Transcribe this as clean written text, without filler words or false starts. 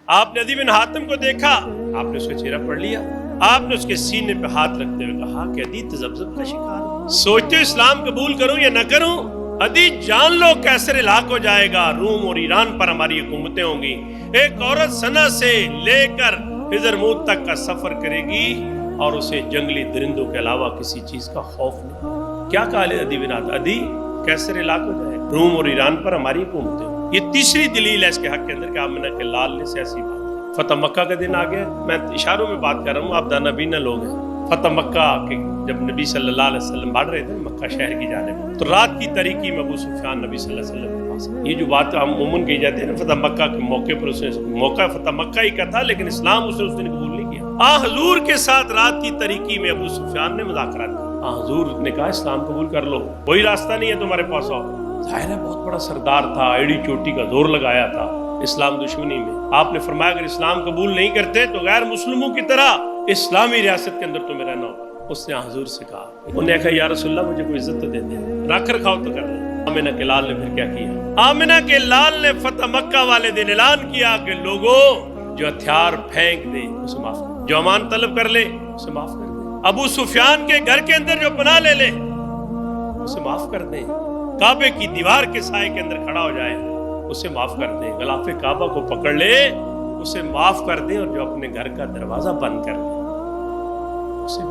آپ نے عدی بن حاتم کو دیکھا، آپ نے اس کا چہرہ پڑھ لیا، آپ نے اس کے سینے پہ ہاتھ رکھتے ہوئے کہا کہ عدی تذبذب کا شکار ہو، سوچتے ہو اسلام قبول کروں یا نہ کروں؟ عدی جان لو کیسر ہلاک ہو جائے گا، روم اور ایران پر ہماری حکومتیں ہوں گی، ایک عورت سنا سے لے کر حضرموت تک کا سفر کرے گی اور اسے جنگلی درندوں کے علاوہ کسی چیز کا خوف نہیں۔ کیا کہا عدی بن حاتم؟ عدی کیسر ہلاک ہو جائے گا، روم اور ایران پر ہماری حکومتیں ہوں گی۔ یہ تیسری دلیل ہے اس کے حق کے اندر کہ آمنہ کے لال نے سیاسی بات۔ فتح مکہ کا دن آ گیا، میں اشاروں میں بات کر رہا ہوں، آپ دانا بینا لوگ ہیں۔ فتح مکہ کے جب نبی صلی اللہ علیہ وسلم بڑھ رہے تھے مکہ شہر کی جانب، تو رات کی تاریکی میں ابو سفیان نبی صلی اللہ علیہ وسلم کے پاس، یہ جو بات ہم عموماً کہی جاتی ہے نا فتح مکہ کے موقع پر، اس نے موقع فتح مکہ ہی کا تھا لیکن اسلام اسے اس دن قبول نہیں کیا۔ حضور کے ساتھ رات کی تاریکی میں ابو سفیان نے مذاکرات کیا، حضور نے کہا اسلام قبول کر لو، کوئی راستہ نہیں ہے تمہارے پاس آؤ۔ ظاہر ہے بہت بڑا سردار تھا، ایڑی چوٹی کا زور لگایا تھا اسلام دشمنی میں۔ آپ نے فرمایا اگر اسلام قبول نہیں کرتے تو غیر مسلموں کی طرح اسلامی ریاست کے اندر تمہیں رہنا ہوگا۔ اس نے حضور سے کہا، انہوں نے کہا یا رسول اللہ مجھے کوئی عزت تو دے دیں، رکھ رکھاؤ تو کر لیں۔ آمنہ کے لال نے پھر کیا کیا؟ آمنہ کے لال نے فتح مکہ والے دن اعلان کیا کہ لوگوں جو ہتھیار پھینک دے اسے معاف کر، جو امان طلب کر لے اسے معاف کر دیں، ابو سفیان کے گھر کے اندر جو پناہ لے لے اسے معاف کر دیں، کعبے کی دیوار کے سائے کے اندر کھڑا ہو جائے اسے معاف کر دیں، غلاف کعبہ کو پکڑ لے اسے معاف کر دیں، اور جو اپنے گھر کا دروازہ بند کر لے اسے